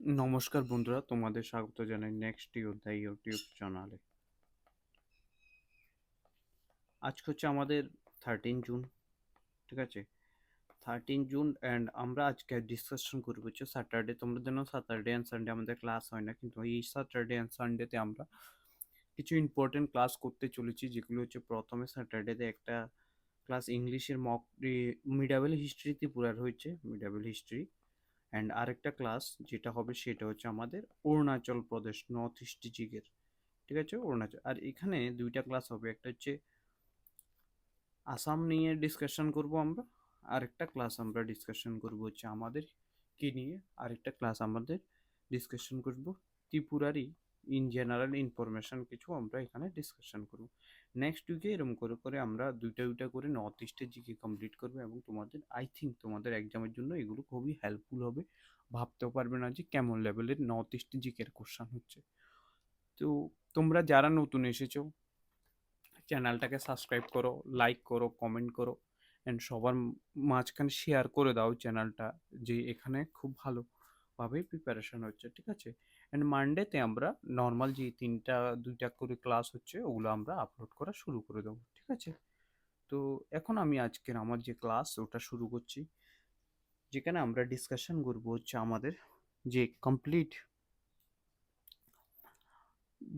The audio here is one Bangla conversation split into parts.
নমস্কার বন্ধুরা, তোমাদের স্বাগত জানাই নেক্সট অধ্যায় ইউটিউব চ্যানেলে। আজকে হচ্ছে আমাদের 13 জুন, ঠিক আছে? 13 জুন অ্যান্ড আমরা আজকে ডিসকাশন করবো হচ্ছে স্যাটারডে। তোমরা জানো স্যাটারডে অ্যান্ড সানডে আমাদের ক্লাস হয় না, কিন্তু এই স্যাটারডে অ্যান্ড সানডেতে আমরা কিছু ইম্পর্টেন্ট ক্লাস করতে চলেছি, যেগুলো হচ্ছে প্রথমে স্যাটারডেতে একটা ক্লাস ইংলিশের মিডাবেল হিস্ট্রি ত্রিপুরার হয়েছে, মিডাবেল হিস্ট্রি। অ্যান্ড আরেকটা ক্লাস যেটা হবে সেটা হচ্ছে আমাদের অরুণাচল প্রদেশ, নর্থ ইস্ট ডিস্ট্রিক্টের, ঠিক আছে, অরুণাচল। আর এখানে দুইটা ক্লাস হবে, একটা হচ্ছে আসাম নিয়ে ডিসকাশন করব আমরা, আরেকটা ক্লাস আমরা ডিসকাশন করব হচ্ছে আমাদের কি নিয়ে, আরেকটা ক্লাস আমাদের ডিসকাশন করব ত্রিপুরারই ইন জেনারেল ইনফরমেশন কিছু আমরা এখানে ডিসকাশন করব। নেক্সট উইকে এরকম করে করে আমরা দুইটা দুইটা করে নর্থ ইস্টের জিকে কমপ্লিট করবো, এবং তোমাদের আই থিঙ্ক তোমাদের এক্সামের জন্য এগুলো খুবই হেল্পফুল হবে। ভাবতেও পারবে না যে কেমন লেভেলের নর্থ ইস্ট জিকের কোশ্চান হচ্ছে। তো তোমরা যারা নতুন এসেছো, চ্যানেলটাকে সাবস্ক্রাইব করো, লাইক করো, কমেন্ট করো, অ্যান্ড সবার মাঝখানে শেয়ার করে দাও চ্যানেলটা, যে এখানে খুব ভালোভাবে প্রিপারেশন হচ্ছে, ঠিক আছে? অ্যান্ড মানডেতে আমরা নর্মাল যে দুইটা করে ক্লাস হচ্ছে ওগুলো আমরা আপলোড করা শুরু করে দেবো, ঠিক আছে? তো এখন আমি আজকের আমার যে ক্লাস ওটা শুরু করছি, যেখানে আমরা ডিসকাশন করবো হচ্ছে আমাদের যে কমপ্লিট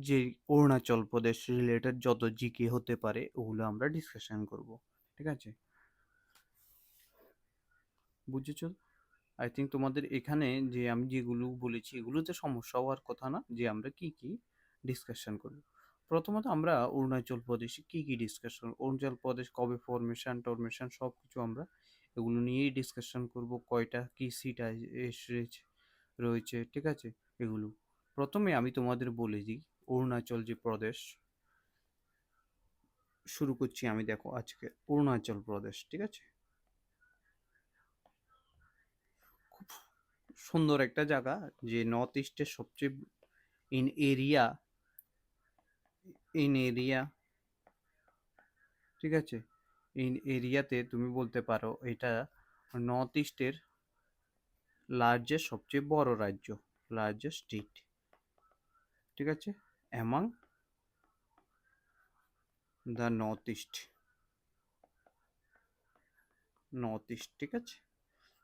যে অরুণাচল প্রদেশ রিলেটেড যত জিকে হতে পারে ওগুলো আমরা ডিসকাশন করব, ঠিক আছে? বুঝেছো? আই থিঙ্ক তোমাদের এখানে যে আমি যেগুলো বলেছি এগুলোতে সমস্যা হওয়ার কথা না, যে আমরা কি কি ডিসকাশন করব। প্রথমত আমরা অরুণাচল প্রদেশে কি কি ডিসকাশন, অরুণাচল প্রদেশ কবে ফরমেশন টরমেশন সব কিছু আমরা এগুলো নিয়েই ডিসকাশন করব, কয়টা কি সিট রয়েছে, ঠিক আছে? এগুলো প্রথমে আমি তোমাদের বলে দিই, অরুণাচল যে প্রদেশ শুরু করছি আমি, দেখো আজকে অরুণাচল প্রদেশ, ঠিক আছে? খুব সুন্দর একটা জায়গা, যে নর্থ ইস্টের সবচেয়ে ইন এরিয়া ইন এরিয়া ঠিক আছে, ইন এরিয়াতে তুমি বলতে পারো এটা নর্থ ইস্টের লার্জেস্ট, সবচেয়ে বড় রাজ্য, লার্জেস্ট স্টেট, ঠিক আছে, অ্যামাং দ্য নর্থ ইস্ট, ঠিক আছে?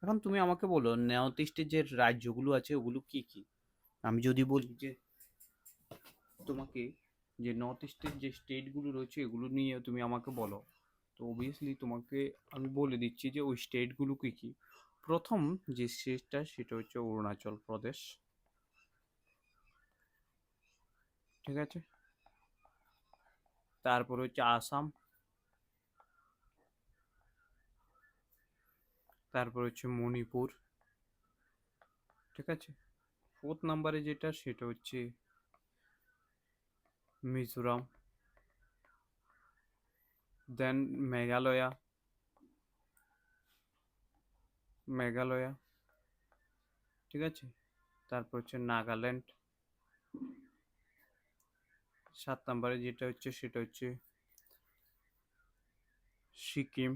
এখন তুমি আমাকে বলো নর্থ ইস্টের যে রাজ্যগুলো আছে ওগুলো কি কি। আমি যদি বলি যে তোমাকে যে নর্থ ইস্টের যে স্টেটগুলো রয়েছে এগুলো নিয়ে তুমি আমাকে বলো, তো অবভিয়াসলি তোমাকে আমি বলে দিচ্ছি যে ওই স্টেটগুলো কী কী। প্রথম যে স্টেটটা সেটা হচ্ছে অরুণাচল প্রদেশ, ঠিক আছে? তারপর হচ্ছে আসাম, তারপর হচ্ছে মণিপুর, ঠিক আছে? ফোর্থ নাম্বারে যেটা সেটা হচ্ছে মিজোরাম, দেন মেঘালয়া, ঠিক আছে? তারপর হচ্ছে নাগাল্যান্ড, 7 নাম্বারে যেটা হচ্ছে সেটা হচ্ছে সিকিম,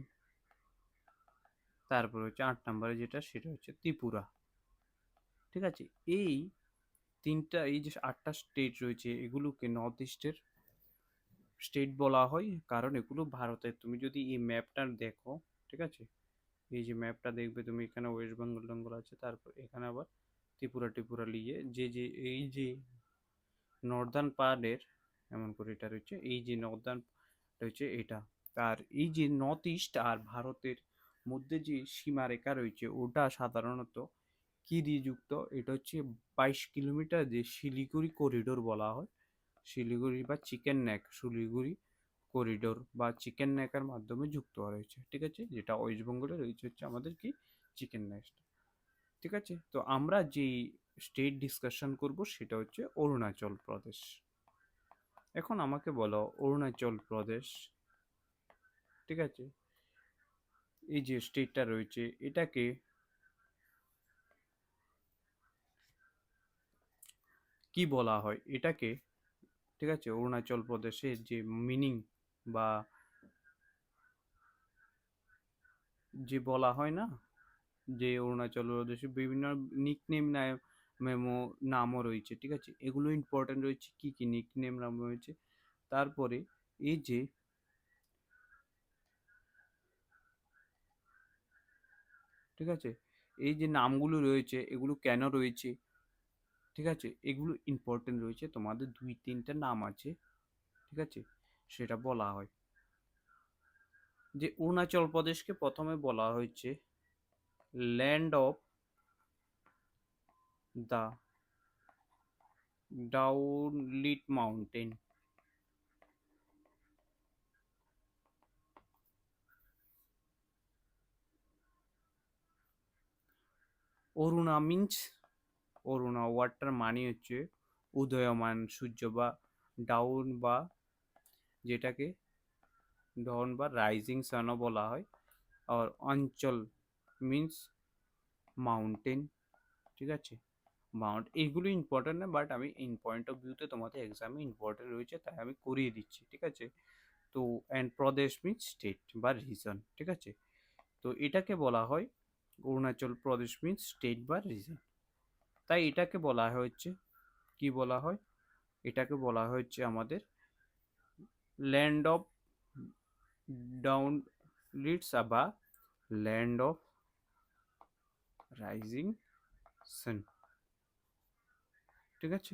তারপর হচ্ছে 8 নাম্বারে যেটা সেটা হচ্ছে ত্রিপুরা, ঠিক আছে? এই এই যে 8টা স্টেট রয়েছে এগুলোকে নর্থ ইস্টের স্টেট বলা হয়, কারণ এগুলো ভারতের। তুমি যদি এই ম্যাপটা দেখো, ঠিক আছে, এই যে ম্যাপটা দেখবে তুমি, এখানে ওয়েস্ট বেঙ্গল বেঙ্গল আছে, তারপর এখানে আবার ত্রিপুরা ত্রিপুরা নিয়ে যে এই যে নর্দার্ন পার্টের, এমন করে এটা রয়েছে, এই যে নর্দার্ন রয়েছে এটা, আর এই যে নর্থ ইস্ট আর ভারতের মধ্যে যে সীমারেখা রয়েছে ওটা সাধারণত কি দিয়ে যুক্ত, এটা হচ্ছে 22 কিলোমিটার, যে শিলিগুড়ি করিডোর বলা হয়, শিলিগুড়ি বা চিকেন নেক, শিলিগুড়ি করিডোর বা চিকেন নেকের মাধ্যমে যুক্ত রয়েছে, ঠিক আছে? যেটা ওয়েস্ট বেঙ্গলে রয়েছে হচ্ছে আমাদের কি চিকেন নেক, ঠিক আছে? তো আমরা যেই স্টেট ডিসকাশন করব সেটা হচ্ছে অরুণাচল প্রদেশ। এখন আমাকে বলো অরুণাচল প্রদেশ, ঠিক আছে, এই যে স্টেটটা রয়েছে এটাকে কি বলা হয়, এটাকে, ঠিক আছে, অরুণাচল প্রদেশের যে মিনিং বা যে বলা হয় না, যে অরুণাচল প্রদেশে বিভিন্ন নিকনেম মেমো নামও রয়েছে, ঠিক আছে? এগুলো ইম্পর্টেন্ট রয়েছে, কি কি নিকনেম নাম রয়েছে। তারপরে এই যে ঠিক আছে, এই যে নামগুলো রয়েছে এগুলো কেন রয়েছে, ঠিক আছে, এগুলো ইম্পর্টেন্ট রয়েছে। তোমাদের দুই তিনটা নাম আছে, ঠিক আছে, সেটা বলা হয়। যে অরুণাচল প্রদেশকে প্রথমে বলা হয়েছে land of the dawn lit mountain. Aruna means Aruna water মানে হচ্ছে উদয়মান সূর্য, বা ডাউন বা যেটাকে ডাউন বা রাইজিং সানও বলা হয়। আর অঞ্চল মিন্স মাউন্টেন, ঠিক আছে। মাউন্ট এইগুলো ইম্পর্টেন্ট না, বাট আমি ইন পয়েন্ট অফ ভিউতে তোমাদের এক্সামে ইম্পর্টেন্ট রয়েছে তাই আমি করিয়ে দিচ্ছি, ঠিক আছে। তো অ্যান্ড প্রদেশ মিন্স স্টেট বা রিজন, ঠিক আছে। তো এটাকে বলা হয় অরুণাচল প্রদেশ মিন্স স্টেট বা রিজন। তাই এটাকে বলা হচ্ছে কি বলা হয়, এটাকে বলা হচ্ছে আমাদের ল্যান্ড অফ ডাউন লিডস বা ল্যান্ড অফ রাইজিং সান, ঠিক আছে,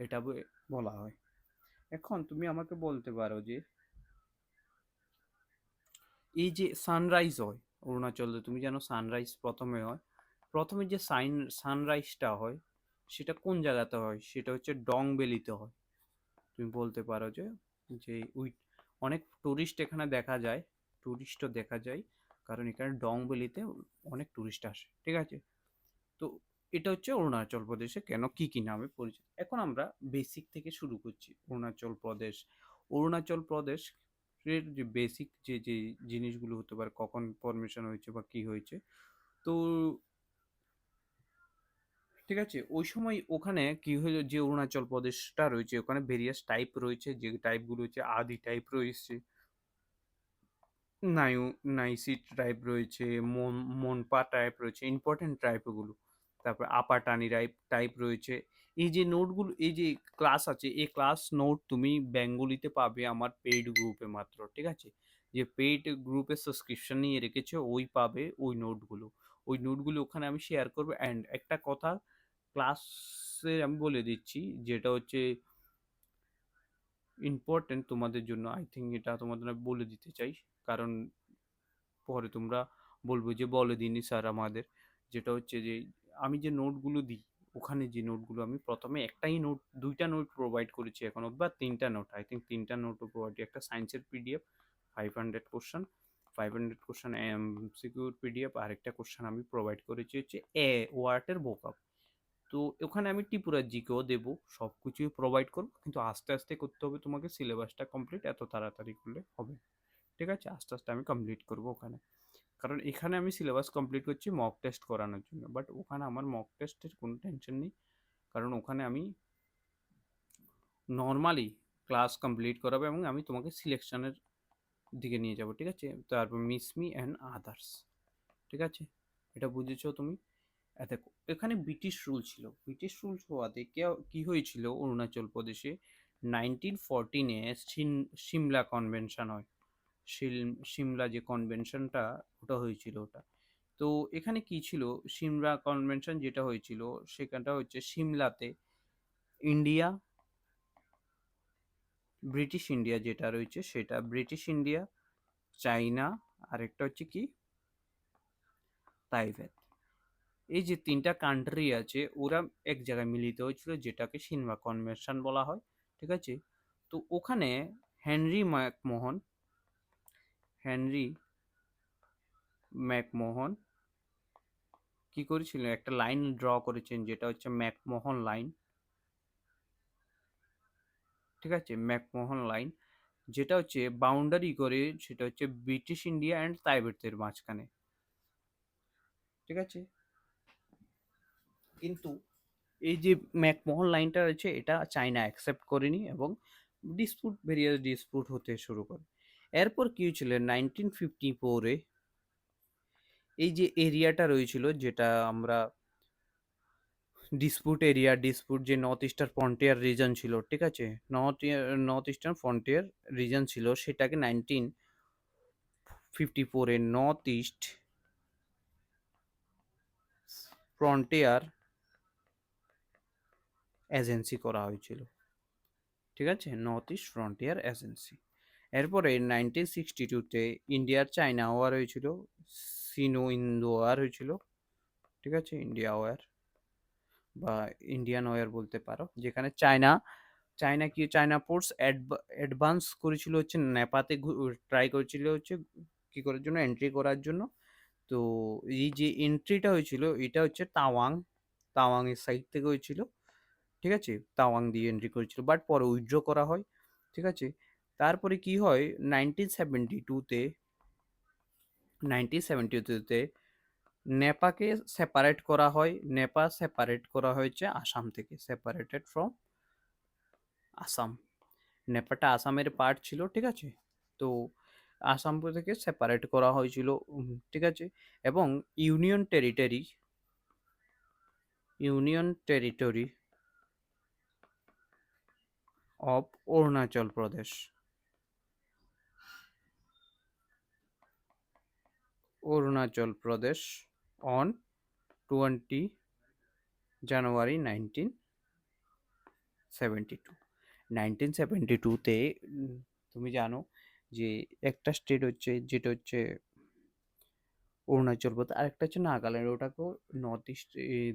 এটা বলা হয়। এখন তুমি আমাকে বলতে পারো যে এই যে সানরাইজ হয় অরুণাচলে, তুমি জানো সানরাইজ প্রথমে হয়, প্রথমে যে সানরাইজটা হয় সেটা কোন জায়গাতে হয়, সেটা হচ্ছে ডং ভ্যালিতে হয়। তুমি বলতে পারো যে যে ওই অনেক টুরিস্ট এখানে দেখা যায়, টুরিস্টও দেখা যায়, কারণ এখানে ডং ভ্যালিতে অনেক টুরিস্ট আসে, ঠিক আছে। তো এটা হচ্ছে অরুণাচল প্রদেশে কেন কি কি নামে পরিচিত। এখন আমরা বেসিক থেকে শুরু করছি। অরুণাচল প্রদেশ, অরুণাচল প্রদেশ এর যে বেসিক যে জিনিসগুলো হতে পারে, কখন ফরমেশন হয়েছে বা কি হয়েছে। তো ঠিক আছে, ওই সময় ওখানে কি হলো, যে অরুণাচল প্রদেশটা রয়েছে ওখানে ভেরিয়াস টাইপ রয়েছে, যে টাইপগুলো হচ্ছে আদি টাইপ রয়েছে, নাইউ নাইসি টাইপ রয়েছে, মনপা টাইপ রয়েছে, ইম্পর্টেন্ট টাইপ ওগুলো। তারপর আপাটানি টাইপ টাইপ রয়েছে। এই যে নোটগুলো, এই যে ক্লাস আছে, এই ক্লাস নোট তুমি বেঙ্গলিতে পাবে আমার পেইড গ্রুপে মাত্র, ঠিক আছে। যে পেইড গ্রুপে সাবস্ক্রিপশন নিয়ে রেখেছে ওই পাবে ওই নোটগুলো। ওই নোটগুলো ওখানে আমি শেয়ার করবো। অ্যান্ড একটা কথা ক্লাসে আমি বলে দিচ্ছি, যেটা হচ্ছে ইম্পর্টেন্ট তোমাদের জন্য, আই থিঙ্ক এটা তোমাদের আমি বলে দিতে চাই, কারণ পরে তোমরা বলবো যে বলে দিনই স্যার আমাদের। যেটা হচ্ছে যে আমি যে নোটগুলো দিই, ওখানে যে নোটগুলো আমি প্রথমে একটাই নোট, দুইটা নোট প্রোভাইড করেছি এখন অব্দি, বা তিনটা নোট, আই থিঙ্ক তিনটা নোটও প্রোভাইড, একটা সায়েন্সের পিডিএফ 500 কোশ্চেন, 500 কোশ্চেন এমসিকিউর পিডিএফ, আর একটা কোশ্চেন আমি প্রোভাইড করেছি হচ্ছে ওয়ার্ডের ভোকাব। তো ওখানে আমি ত্রিপুরা জিকেও দেবো, সব কিছুই প্রোভাইড করবো, কিন্তু আস্তে আস্তে করতে হবে তোমাকে, সিলেবাসটা কমপ্লিট এত তাড়াতাড়ি করলে হবে, ঠিক আছে। আস্তে আস্তে আমি কমপ্লিট করবো ওখানে, কারণ এখানে আমি সিলেবাস কমপ্লিট করছি মক টেস্ট করানোর জন্য, বাট ওখানে আমার মক টেস্টের কোনো টেনশন নেই, কারণ ওখানে আমি নর্মালি ক্লাস কমপ্লিট করাবো এবং আমি তোমাকে সিলেকশনের দিকে নিয়ে যাব, ঠিক আছে। তারপর মিস মি অ্যান্ড আদার্স, ঠিক আছে, এটা বুঝেছো তুমি। দেখো এখানে ব্রিটিশ রুল ছিল, ব্রিটিশ রুল হওয়াতে কি হয়েছিল অরুণাচল প্রদেশে 1914-এ সিমলা কনভেনশন হয়। সিমলা যে কনভেনশনটা ওটা হয়েছিল ওটা। তো এখানে কি ছিল, সিমলা কনভেনশন যেটা হয়েছিল সেখানটা হচ্ছে সিমলাতে ইন্ডিয়া, ব্রিটিশ ইন্ডিয়া যেটা রয়েছে সেটা ব্রিটিশ ইন্ডিয়া, চাইনা, আরেকটা হচ্ছে কি তাইওয়ান, এই যে তিনটা কান্ট্রি আছে ওরা এক জায়গায় মিলিত হয়েছিল, যেটাকে সিমলা কনভেনশন বলা হয়, ঠিক আছে। তো ওখানে হেনরি ম্যাকমোহন, হেনরি ম্যাকমোহন কি করেছিলেন, একটা লাইন ড্র করেছেন যেটা হচ্ছে ম্যাকমোহন লাইন, ঠিক আছে, ম্যাকমোহন লাইন, যেটা হচ্ছে বাউন্ডারি করে, সেটা হচ্ছে ব্রিটিশ ইন্ডিয়া অ্যান্ড তাইওয়ানের মাঝখানে, ঠিক আছে। কিন্তু এই যে ম্যাকমোহন লাইনটা রয়েছে এটা চায়না অ্যাকসেপ্ট করেনি এবং ভেরিয়াস ডিসপুট হতে শুরু করে। এরপর কি হয়েছিল 1954-এ, এই যে এরিয়াটা রয়েছিল যেটা আমরা ডিসপুট এরিয়া, ডিসপুট যে নর্থ ইস্টার্ন ফ্রন্টিয়ার রিজন ছিল, ঠিক আছে, নর্থ ইস্টার্ন ফ্রন্টিয়ার রিজন ছিল, সেটাকে 1954 নর্থ ইস্ট ফ্রন্টিয়ার এজেন্সি করা হয়েছিল, ঠিক আছে, নর্থ ইস্ট ফ্রন্টিয়ার এজেন্সি। এরপরে 1962-তে ইন্ডিয়ার চায়না ওয়ার হয়েছিল, সিনো ইন্দো ওয়ার হয়েছিল, ঠিক আছে, ইন্ডিয়া ওয়ার বা ইন্ডিয়ান ওয়ার বলতে পারো, যেখানে চায়না চায়না ফোর্স অ্যাডভান্স করেছিল হচ্ছে নেপাতে, ট্রাই করেছিল হচ্ছে কি করার জন্য, এন্ট্রি করার জন্য। তো এই যে এন্ট্রিটা হয়েছিল এটা হচ্ছে তাওয়াং এর সাইড থেকে হয়েছিল, ঠিক আছে, তাওয়াং দিয়ে এন্ট্রি করেছিল, বাট পরে উইথড্র করা হয়, ঠিক আছে। তারপরে কি হয়, 1972-তে 1972-তে নেপাকে সেপারেট করা হয়, নেপা সেপারেট করা হয়েছে আসাম থেকে, সেপারেটেড ফ্রম আসাম। নেপালটা আসামের পার্ট ছিল, ঠিক আছে। তো আসাম থেকে সেপারেট করা হয়েছিল, ঠিক আছে। এবং union territory union territory of Arunachal Pradesh, Arunachal Pradesh on 20 জানুয়ারি 1972। 1972-তে তুমি জানো যে একটা স্টেট হচ্ছে, যেটা হচ্ছে অরুণাচল প্রদেশ, আরেকটা হচ্ছে নাগাল্যান্ড, ওটাকেও নর্থ ইস্ট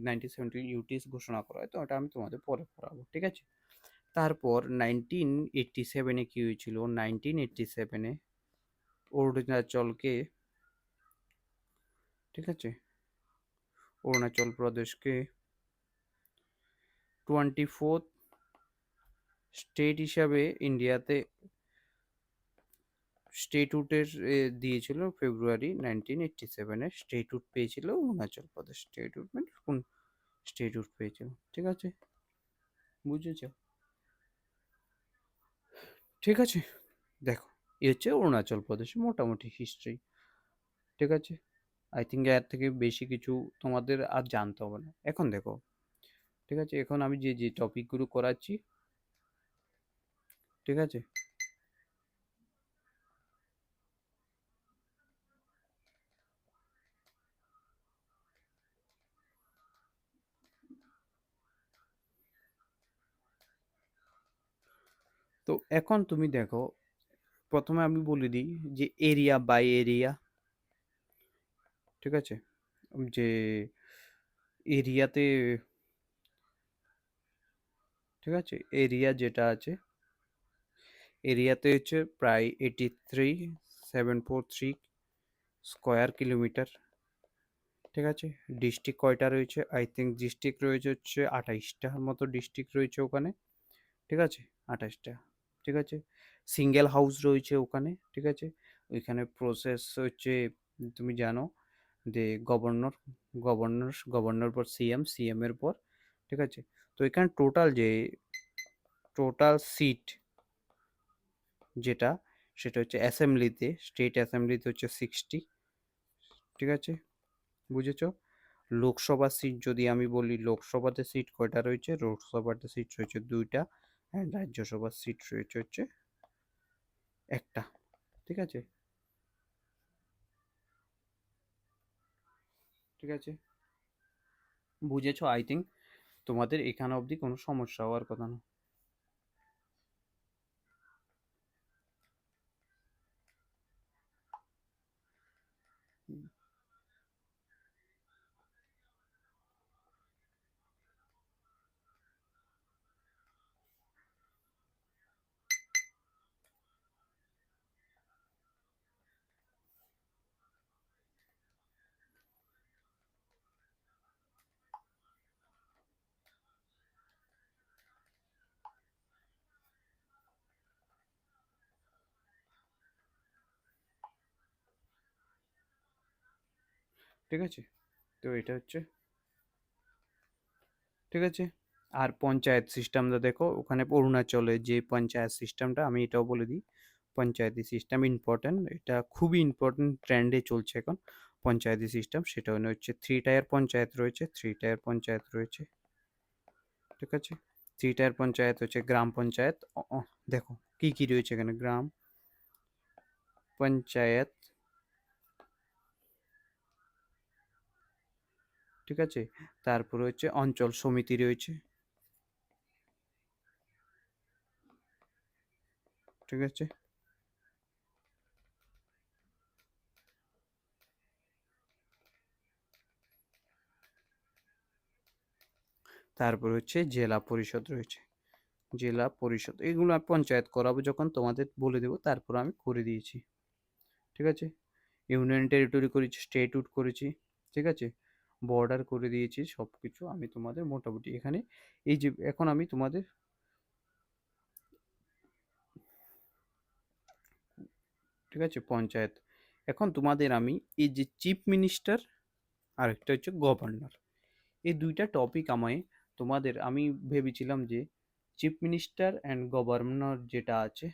1970 ইউটিস ঘোষণা করা হয়, তো ওটা আমি তোমাদের পরে পড়াবো, ঠিক আছে। তারপর 1987-এ কি হয়েছিল, 1987-এ অরুণাচলকে, ঠিক আছে, অরুণাচল প্রদেশকে 24th স্টেট হিসাবে ইন্ডিয়াতে স্টেটহুডের দিয়েছিল, ফেব্রুয়ারি 1987-এ স্টেটহুড পেয়েছিল অরুণাচল প্রদেশ, স্টেটহুড মানে কোন স্টেটহুড পেয়েছিল, ঠিক আছে, বুঝেছ, ঠিক আছে। দেখো, এ হচ্ছে অরুণাচল প্রদেশের মোটামুটি হিস্ট্রি, ঠিক আছে। আই থিঙ্ক এর থেকে বেশি কিছু তোমাদের আর জানতে হবে না। এখন দেখো, ঠিক আছে, এখন আমি যে যে টপিকগুলো করাচ্ছি, ঠিক আছে, তো এখন তুমি দেখো, প্রথমে আমি বলে দিই যে এরিয়া বাই এরিয়া, ঠিক আছে, যে এরিয়াতে, ঠিক আছে, এরিয়া যেটা আছে, এরিয়াতে হচ্ছে প্রায় 83,743 স্কোয়ার কিলোমিটার, ঠিক আছে। ডিস্ট্রিক্ট কয়টা রয়েছে, আই থিঙ্ক ডিস্ট্রিক্ট রয়েছে হচ্ছে 28টার মতো ডিস্ট্রিক্ট রয়েছে ওখানে, ঠিক আছে, 28টা, ঠিক আছে। সিঙ্গেল হাউস রয়েছে ওখানে, ঠিক আছে। ওইখানে প্রসেস হচ্ছে, তুমি জানো যে গভর্নর পর সিএম, সিএম এর পর, ঠিক আছে। তো এখানে টোটাল সিট যেটা, সেটা হচ্ছে অ্যাসেম্বলিতে, স্টেট অ্যাসেম্বলিতে হচ্ছে 60, ঠিক আছে, বুঝেছো। লোকসভা সিট যদি আমি বলি, লোকসভাতে সিট কয়টা রয়েছে, লোকসভাতে সিট রয়েছে 2টা, অ্যান্ড রাজ্যসভার সিট রয়েছে হচ্ছে একটা, ঠিক আছে, ঠিক আছে, বুঝেছো। আই থিঙ্ক তোমাদের এখানে অবধি কোনো সমস্যা হওয়ার কথা না। ঠিক আছে, তো এটা হচ্ছে, ঠিক আছে। আর পঞ্চায়েত সিস্টেমটা দেখো, ওখানে অরুণাচলে যে পঞ্চায়েত সিস্টেমটা, আমি এটাও বলে দিই, পঞ্চায়েতি সিস্টেম ইম্পর্ট্যান্ট, এটা খুবই ইম্পর্ট্যান্ট, ট্রেন্ডে চলছে এখন পঞ্চায়েতি সিস্টেম। সেটা হচ্ছে 3 টায়ার পঞ্চায়েত রয়েছে, 3 টায়ার পঞ্চায়েত রয়েছে, ঠিক আছে। 3 টায়ার পঞ্চায়েত হচ্ছে গ্রাম পঞ্চায়েত। দেখো কি কি রয়েছে এখানে, গ্রাম পঞ্চায়েত, ঠিক আছে। তারপরে হচ্ছে অঞ্চল সমিতি রয়েছে, ঠিক আছে। তারপর হচ্ছে জেলা পরিষদ রয়েছে, জেলা পরিষদ। এগুলো আমি পঞ্চায়েত করাবো যখন তোমাদের বলে দেবো, তারপর আমি করে দিয়েছি, ঠিক আছে। ইউনিয়ন টেরিটরি করেছি, স্টেটহুড করেছি, ঠিক আছে। বর্ডার করে দিয়েছি, সব কিছু আমি তোমাদের মোটামুটি এখানে। এই যে এখন আমি তোমাদের, ঠিক আছে, পঞ্চায়েত। এখন তোমাদের আমি এই যে চিফ মিনিস্টার আর একটা হচ্ছে গভর্নর, এই দুইটা টপিক আমায় তোমাদের, আমি ভেবেছিলাম যে চিফ মিনিস্টার অ্যান্ড গভর্নর যেটা আছে,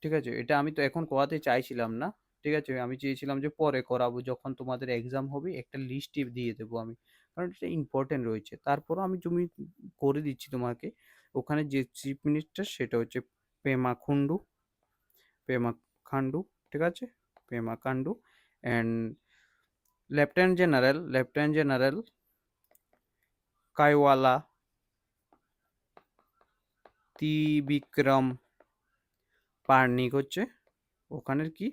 ঠিক আছে, এটা আমি তো এখন করাতে চাইছিলাম না, ঠিক আছে। আমি চেয়েছিলাম যে পরে করাবো, যখন তোমাদের এক্সাম হবে একটা লিস্ট দিয়ে দেবো আমি, কারণ এটা ইম্পর্টেন্ট রয়েছে। তারপরও আমি তুমি করে দিচ্ছি তোমাকে। ওখানে যে চিফ মিনিস্টার সেটা হচ্ছে পেমা খান্ডু, পেমা খান্ডু, ঠিক আছে, Pema Khandu. And lieutenant general Kaiwalya Trivikram Parnaik হচ্ছে ওখানের কি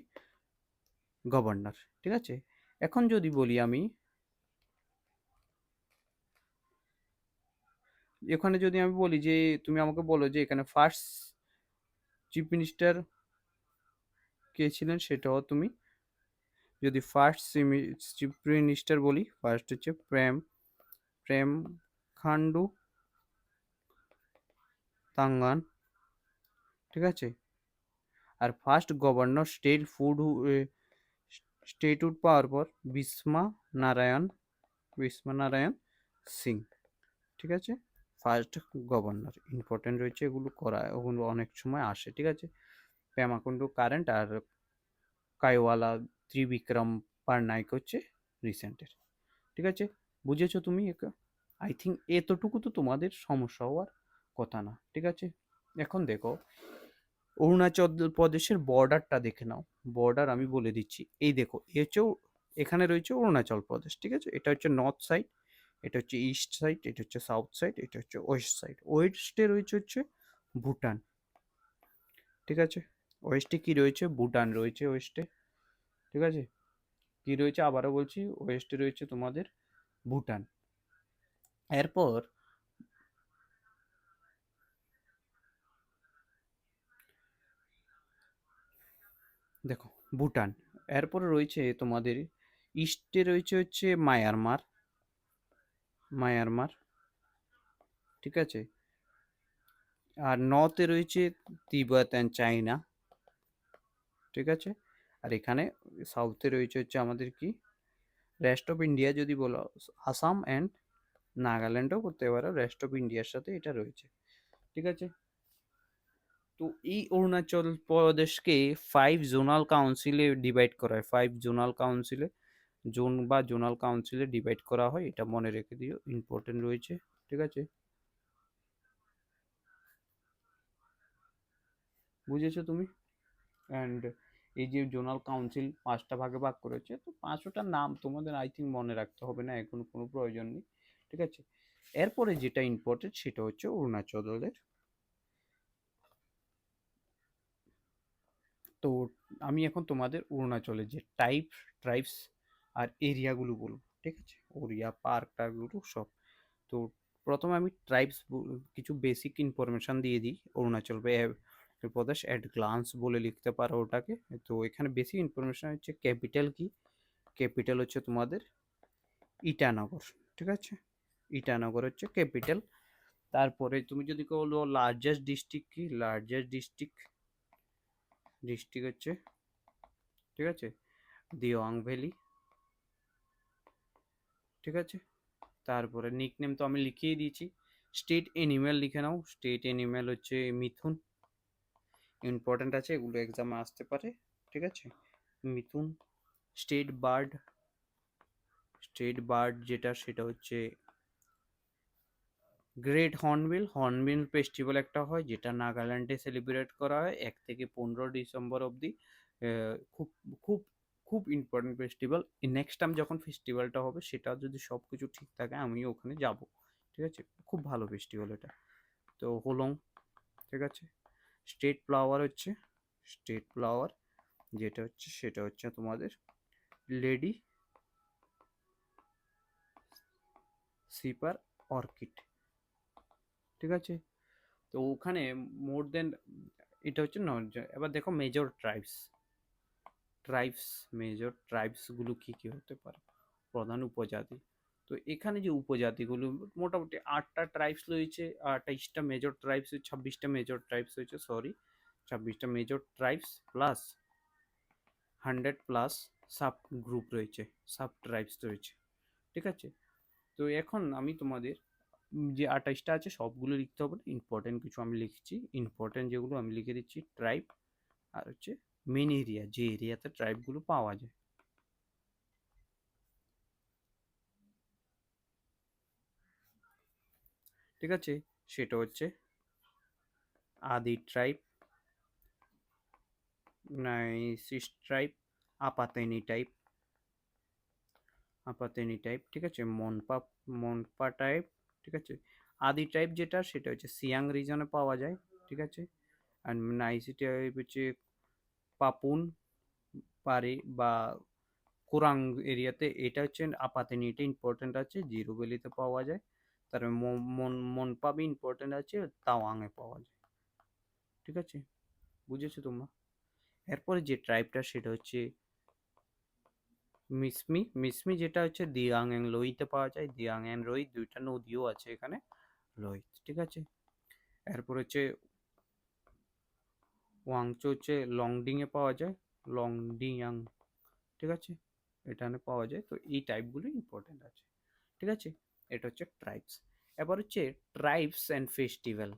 গভর্নর, ঠিক আছে। এখন যদি বলি আমি, এখানে যদি আমি বলি যে তুমি আমাকে বলো যে এখানে ফার্স্ট চিফ মিনিস্টার কে ছিলেন, সেটাও তুমি যদি ফার্স্ট চিফ মিনিস্টার বলি, ফার্স্ট হচ্ছে প্রেম প্রেম খান্ডু তাঙ্গান, ঠিক আছে। আর ফার্স্ট গভর্নর স্টেটহুড পাওয়ার পর বিস্মা নারায়ণ বিস্মা নারায়ণ সিং, ঠিক আছে। ফার্স্ট গভর্নর ইম্পর্টেন্ট রয়েছে, এগুলো করা, ওগুলো অনেক সময় আসে, ঠিক আছে। পেমাকুন্ডু কারেন্ট, আর কাইওয়ালা ত্রিবিক্রম পারনাইক হচ্ছে রিসেন্টের, ঠিক আছে। বুঝেছো তুমি? আই থিঙ্ক এতটুকু তো তোমাদের সমস্যা হওয়ার কথা না, ঠিক আছে। এখন দেখো অরুণাচল প্রদেশের বর্ডারটা দেখে নাও। বর্ডার আমি বলে দিচ্ছি, এই দেখো এ হচ্ছে এখানে রয়েছে অরুণাচল প্রদেশ, ঠিক আছে। এটা হচ্ছে নর্থ সাইড, এটা হচ্ছে ইস্ট সাইড, এটা হচ্ছে সাউথ সাইড, এটা হচ্ছে ওয়েস্ট সাইড। ওয়েস্টে রয়েছে হচ্ছে ভুটান, ঠিক আছে। ওয়েস্টে কি রয়েছে? ভুটান রয়েছে ওয়েস্টে, ঠিক আছে। কি রয়েছে আবারও বলছি, ওয়েস্টে রয়েছে তোমাদের ভুটান। এরপর দেখো ভুটান, এরপরে রয়েছে তোমাদের ইস্টে রয়েছে হচ্ছে মায়ানমার, মায়ানমার, ঠিক আছে। আর নর্থে রয়েছে তিব্বত অ্যান্ড চাইনা, ঠিক আছে। আর এখানে সাউথে রয়েছে হচ্ছে আমাদের কি রেস্ট অফ ইন্ডিয়া, যদি বলো আসাম অ্যান্ড নাগাল্যান্ডও করতে পারো, রেস্ট অফ ইন্ডিয়ার সাথে এটা রয়েছে, ঠিক আছে। তো এই অরুণাচল প্রদেশকে 5 জোনাল কাউন্সিলে ডিভাইড করা হয়, 5 জোনাল কাউন্সিলে, জোন বা জোনাল কাউন্সিলে ডিভাইড করা হয়, এটা মনে রেখে দিও, ইম্পর্টেন্ট রয়েছে, ঠিক আছে। বুঝেছো তুমি? অ্যান্ড এই যে জোনাল কাউন্সিল 5টা ভাগে ভাগ করেছে, তো 5টার নাম তোমাদের আই থিঙ্ক মনে রাখতে হবে না, এখন কোনো প্রয়োজন নেই, ঠিক আছে। এরপরে যেটা ইম্পর্টেন্ট সেটা হচ্ছে অরুণাচলের। তো আমি এখন তোমাদের অরুণাচলের যে ট্রাইবস আর এরিয়াগুলো বলবো, ঠিক আছে, ওরিয়া পার্ক টার্কগুলো সব। তো প্রথমে আমি ট্রাইবস কিছু বেসিক ইনফরমেশন দিয়ে দিই। অরুণাচল প্রদেশ অ্যাট গ্লান্স বলে লিখতে পারো ওটাকে। তো এখানে বেসিক ইনফরমেশন হচ্ছে ক্যাপিটাল কি, ক্যাপিটাল হচ্ছে তোমাদের ইটানগর, ঠিক আছে। ইটানগর হচ্ছে ক্যাপিটাল। তারপরে তুমি যদি বলো লার্জেস্ট ডিস্ট্রিক্ট কি, লার্জেস্ট ডিস্ট্রিক্ট হচ্ছে, ঠিক আছে, দিওয়াং ভ্যালি, ঠিক আছে। তারপরে নিকনেম তো আমি লিখিয়ে দিয়েছি। স্টেট অ্যানিম্যাল লিখে নাও, স্টেট অ্যানিম্যাল হচ্ছে মিথুন, ইম্পর্টেন্ট আছে, এগুলো এক্সামে আসতে পারে, ঠিক আছে, মিথুন। স্টেট বার্ড, স্টেট বার্ড যেটা সেটা হচ্ছে গ্রেট হর্নবিল ফেস্টিভ্যাল একটা হয় যেটা নাগাল্যান্ডে সেলিব্রেট করা হয় 1 থেকে 15 ডিসেম্বর অবধি। খুব খুব খুব ইম্পর্টেন্ট ফেস্টিভ্যাল। নেক্সট টাইম যখন ফেস্টিভ্যালটা হবে সেটা যদি সব কিছু ঠিক থাকে আমিও ওখানে যাব, ঠিক আছে? খুব ভালো ফেস্টিভ্যাল এটা। তো হোলং, ঠিক আছে। স্টেট ফ্লাওয়ার হচ্ছে, স্টেট ফ্লাওয়ার যেটা হচ্ছে সেটা হচ্ছে তোমাদের লেডি সিপার অর্কিড, ঠিক আছে। তো ওখানে মোর দেন, এটা হচ্ছে নন। এবার দেখো মেজর ট্রাইবস, মেজর ট্রাইবসগুলো কী কী হতে পারে, প্রধান উপজাতি। তো এখানে যে উপজাতিগুলো মোটামুটি 8টা ট্রাইবস রয়েছে, 28টা মেজর ট্রাইবস, 26টা মেজর ট্রাইবস হয়েছে, সরি 26টা major tribes plus 100+ sub group রয়েছে, সাব ট্রাইবস রয়েছে, ঠিক আছে। তো এখন আমি তোমাদের যে 28টা আছে সবগুলো লিখতে হবে না, ইম্পর্টেন্ট কিছু আমি লিখছি, ইম্পর্টেন্ট যেগুলো আমি লিখে দিচ্ছি ট্রাইব, আর হচ্ছে মেন এরিয়া, যে এরিয়াতে ট্রাইবগুলো পাওয়া যায়। ঠিক আছে, সেটা হচ্ছে আদি ট্রাইব, নাইসিস ট্রাইব, আপাতেনি টাইপ, আপাতেনি টাইপ, ঠিক আছে। মনপা টাইপ, ঠিক আছে। আদি টাইপ যেটা সেটা হচ্ছে সিয়াং রিজনে পাওয়া যায়, ঠিক আছে। আর নাইসি টাইপ হচ্ছে পাপুন পারে বা কোরাং এরিয়াতে, এটা হচ্ছে আপাতেনি, এটা ইম্পর্টেন্ট আছে, জিরো ভ্যালিতে পাওয়া যায়। তারপরে মনপাবি ইম্পর্টেন্ট আছে, তাওয়াংয়ে পাওয়া যায়, ঠিক আছে। বুঝেছো তোমরা? এরপরে যে ট্রাইবটা সেটা হচ্ছে মিসমি যেটা হচ্ছে দিয়াং অ্যাং লোইতে পাওয়া যায়, দিয়াং অ্যান্ড লোই দুইটা নদীও আছে এখানে, লোহিত, ঠিক আছে। এরপর হচ্ছে ওয়াংচো হচ্ছে লংডিং এ পাওয়া যায়, লংডিয়াং, ঠিক আছে, এখানে পাওয়া যায়। তো এই টাইপগুলো ইম্পর্টেন্ট আছে, ঠিক আছে। এটা হচ্ছে ট্রাইবস। এবার হচ্ছে ট্রাইবস অ্যান্ড ফেস্টিভ্যাল।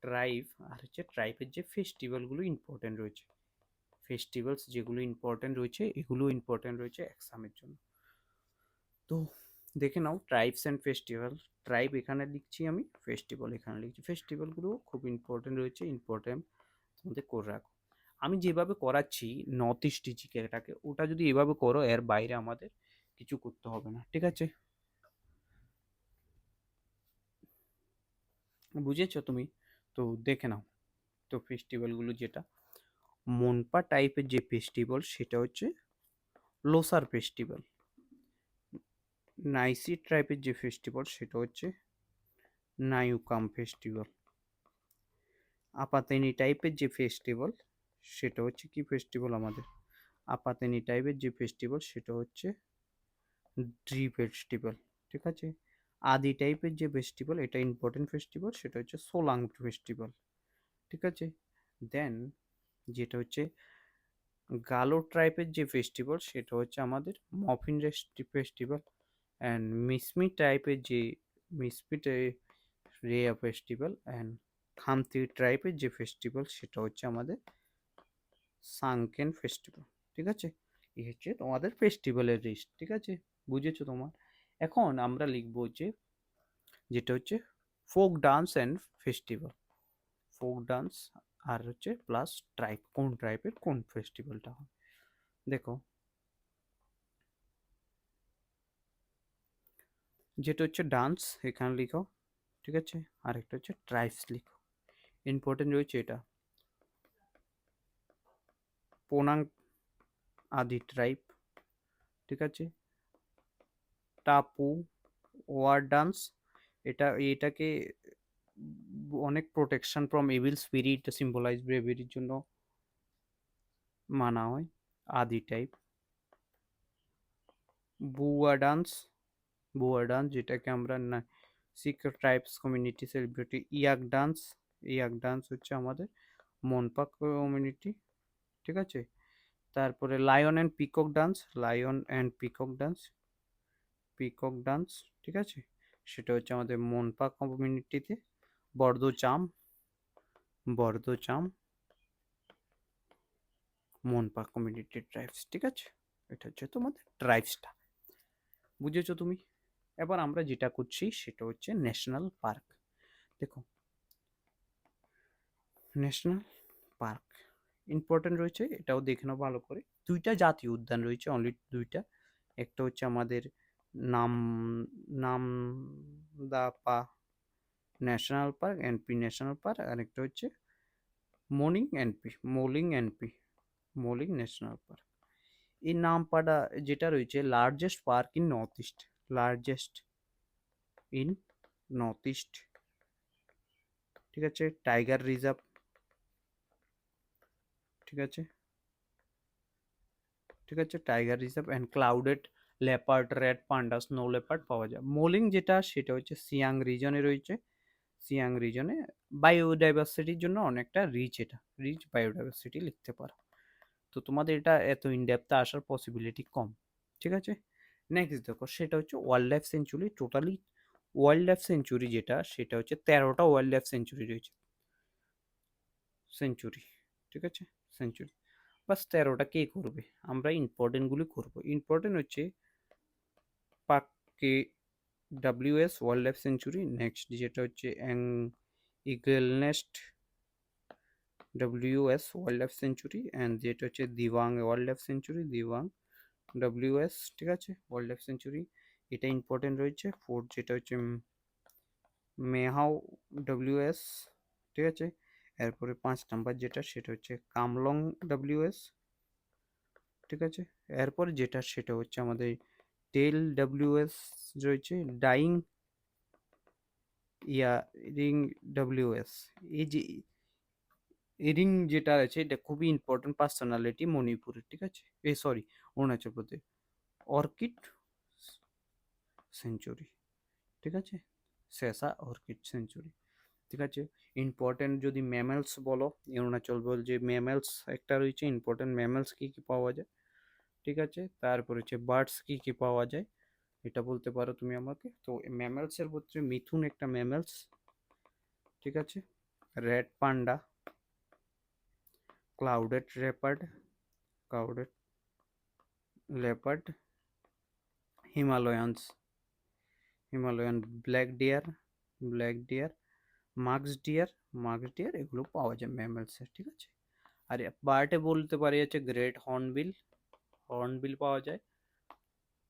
ট্রাইব আর হচ্ছে ট্রাইবের যে ফেস্টিভ্যালগুলো ইম্পর্টেন্ট রয়েছে, ফেস্টিভ্যালস যেগুলো ইম্পর্টেন্ট রয়েছে এগুলো ইম্পর্টেন্ট রয়েছে এক্সামের জন্য। তো দেখে নাও ট্রাইবস অ্যান্ড ফেস্টিভ্যাল। ট্রাইব এখানে লিখছি আমি, ফেস্টিভ্যাল এখানে লিখছি। ফেস্টিভ্যালগুলো খুব ইম্পর্টেন্ট রয়েছে, ইম্পর্টেন্ট তোমাদের করে রাখো। আমি যেভাবে করাচ্ছি নর্থ ইস্ট এটাকে, ওটা যদি এভাবে করো এর বাইরে আমাদের কিছু করতে হবে না, ঠিক আছে। বুঝেছো তুমি? তো দেখে নাও। তো ফেস্টিভ্যালগুলো যেটা মনপা টাইপের যে ফেস্টিভ্যাল সেটা হচ্ছে লোসার ফেস্টিভ্যাল। নাইসি টাইপের যে ফেস্টিভ্যাল সেটা হচ্ছে নায়ুকাম ফেস্টিভ্যাল। আপাতেনি টাইপের যে ফেস্টিভ্যাল সেটা হচ্ছে কি ফেস্টিভ্যাল আমাদের, আপাতেনি টাইপের যে ফেস্টিভ্যাল সেটা হচ্ছে ড্রি ফেস্টিভ্যাল, ঠিক আছে। আদি টাইপের যে ফেস্টিভ্যাল এটা ইম্পর্টেন্ট ফেস্টিভ্যাল সেটা হচ্ছে সোলাং ফেস্টিভ্যাল, ঠিক আছে। দেন যেটা হচ্ছে গালো ট্রাইবের যে ফেস্টিভ্যাল সেটা হচ্ছে আমাদের মফিন ফেস্টিভ্যাল। অ্যান্ড মিসমি টাইপের যে মিসমি রেয়া ফেস্টিভ্যাল। অ্যান্ড খামতি ট্রাইবের যে ফেস্টিভ্যাল সেটা হচ্ছে আমাদের সাংকেন ফেস্টিভ্যাল, ঠিক আছে। এই হচ্ছে তোমাদের ফেস্টিভ্যালের লিস্ট, ঠিক আছে। বুঝেছো তোমার? এখন আমরা লিখবো যে যেটা হচ্ছে folk dance and festival. Folk dance আর হচ্ছে প্লাস ট্রাইব, কোন ট্রাইবের কোন ফেস্টিভ্যালটা হয়। দেখো যেটা হচ্ছে ডান্স এখানে লিখো, ঠিক আছে। আর একটা হচ্ছে ট্রাইবস লিখো, ইম্পর্টেন্ট রয়েছে এটা। পোনাং আদি ট্রাইব, ঠিক আছে। টাপু ওয়ার ডান্স, এটাকে অনেক protection from evil spirit symbolize ব্রেভেরির জন্য মানা হয়। আদি টাইপ বুয়া ডান্স, বুয়া ডান্স যেটাকে আমরা না শিখ ট্রাইবস কমিউনিটি সেলিব্রিটি। ইয়াক ডান্স হচ্ছে আমাদের মনপা কমিউনিটি, ঠিক আছে। তারপরে lion and peacock dance, lion and peacock dance, peacock dance, ঠিক আছে, সেটা হচ্ছে আমাদের মনপা কমিউনিটিতে। বর্দোচাম, বর্দোচাম মনপা কমিউনিটি ট্রাইবস, ঠিক আছে। এটা হচ্ছে তোমাদের ট্রাইবসটা, বুঝেছো তুমি? এবার আমরা যেটা করছি সেটা হচ্ছে ন্যাশনাল পার্ক। দেখো ন্যাশনাল পার্ক ইম্পর্টেন্ট রয়েছে, এটাও দেখে নাও ভালো করে। দুইটা জাতীয় উদ্যান রয়েছে, অনলি দুইটা। একটা হচ্ছে আমাদের নাম Namdapha national park, NP national park, আর একটা হচ্ছে মোলিং ন্যাশনাল পার্ক। এই নামপাড়া যেটা রয়েছে largest park in north east, largest in north east, ঠিক আছে। টাইগার রিজার্ভ, ঠিক আছে, ঠিক আছে, tiger reserve and clouded leopard, red panda, snow leopard পাওয়া যায়। মোলিং যেটা সেটা হচ্ছে সিয়াং রিজনে রয়েছে। সিয়াং রিজনে বায়োডাইভার্সিটির জন্য অনেকটা রিচ, এটা রিচ বায়োডাইভার্সিটি লিখতে পারো। তো তোমাদের এটা এত ইনডেপথে আসার পসিবিলিটি কম, ঠিক আছে। নেক্সট দেখো, সেটা হচ্ছে wild life century. Totally wild life century যেটা, সেটা হচ্ছে 13টা ওয়াইল্ড লাইফ সেঞ্চুরি রয়েছে। সেঞ্চুরি, ঠিক আছে, সেঞ্চুরি বাস 13টা কে করবে, আমরা ইম্পর্টেন্টগুলি করবো। ইম্পর্টেন্ট হচ্ছে পাককে WS wildlife sanctuary. Next যেটা হচ্ছে eagle nest WS wildlife sanctuary, and যেটা হচ্ছে Dibang wildlife sanctuary, Dibang WS, ঠিক আছে, ওয়াইল্ড লাইফ সেঞ্চুরি। এটা ইম্পর্টেন্ট রয়েছে। ফোর্থ যেটা হচ্ছে মেহাও ডাব্লিউএস, ঠিক আছে। এরপরে 5 নাম্বার যেটা, সেটা হচ্ছে কামলং ডাব্লিউএস, ঠিক আছে। এরপর যেটা, সেটা হচ্ছে আমাদের টেল ডাব্লিউএস রয়েছে, ডাইং রিং ডাব্লিউএস। এই যে রিং যেটা আছে, এটা খুবই ইম্পর্টেন্ট পার্সোনালিটি মণিপুরের, ঠিক আছে, sorry, Arunachal Pradesh. Orchid century, ঠিক আছে, শেষা অর্কিড সেঞ্চুরি, ঠিক আছে। ইম্পর্টেন্ট যদি ম্যামেলস বলো, অরুণাচল বল যে ম্যামেলস একটা রয়েছে, ইম্পর্টেন্ট ম্যামেলস কী কী পাওয়া যায়, ঠিক আছে। তারপর হচ্ছে বার্ডস কী কী পাওয়া যায়, এটা বলতে পারো তুমি আমাকে। তো ম্যামেলসের মধ্যে মিথুন একটা ম্যামেলস, ঠিক আছে। Red panda, clouded leopard, clouded leopard, Himalayan black deer, মাক্স ডিয়ার এগুলো পাওয়া যায় ম্যামেলসের, ঠিক আছে। আর বার্ডে বলতে পারি হচ্ছে গ্রেট হর্নবিল পাওয়া যায়,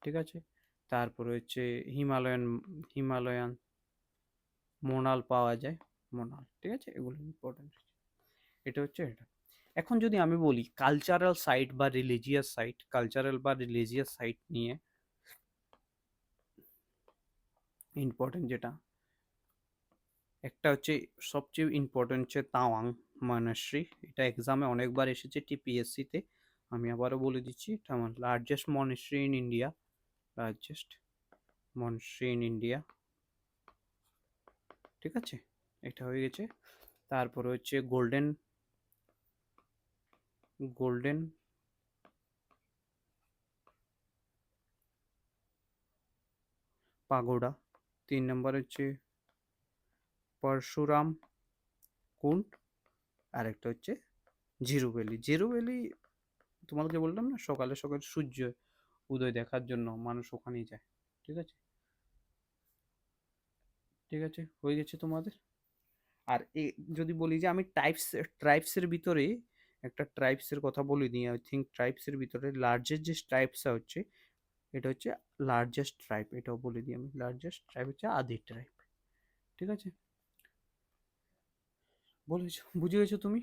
ঠিক আছে। তারপরে হচ্ছে হিমালয়ান মোনাল পাওয়া যায়, মোনাল, ঠিক আছে। এগুলো ইম্পর্টেন্ট, এটা হচ্ছে এটা। এখন যদি আমি বলি কালচারাল বা রিলিজিয়াস সাইট নিয়ে ইম্পর্টেন্ট যেটা, একটা হচ্ছে সবচেয়ে ইম্পর্টেন্ট হচ্ছে তাওয়াং মনাস্ট্রি। এটা এক্সামে অনেকবার এসেছে টিপিএসসিতে, আমি আবারও বলে দিচ্ছি, এটা আমার largest monastery in India, largest monastery in India, ঠিক আছে। এটা হয়ে গেছে। তারপরে হচ্ছে গোল্ডেন পাগোডা। 3 নম্বর হচ্ছে পরশুরাম কুন্ড। আরেকটা হচ্ছে জিরো ভ্যালি তোমাকে বললাম না, সকালে সকালে সূর্য উদয় দেখার জন্য মানুষ ওখানেই যায়, ঠিক আছে, ঠিক আছে, হয়ে গেছে তোমাদের। আর যদি বলি যে আমি ট্রাইবসের ভিতরে একটা ট্রাইবসের কথা বলে দিই, আই থিঙ্ক ট্রাইবসের ভিতরে লার্জেস্ট যে ট্রাইবসটা হচ্ছে, এটা হচ্ছে লার্জেস্ট ট্রাইব, এটাও বলে দিই আমি। লার্জেস্ট ট্রাইব হচ্ছে আদি ট্রাইব, ঠিক আছে, বলেছো, বুঝে গেছো তুমি।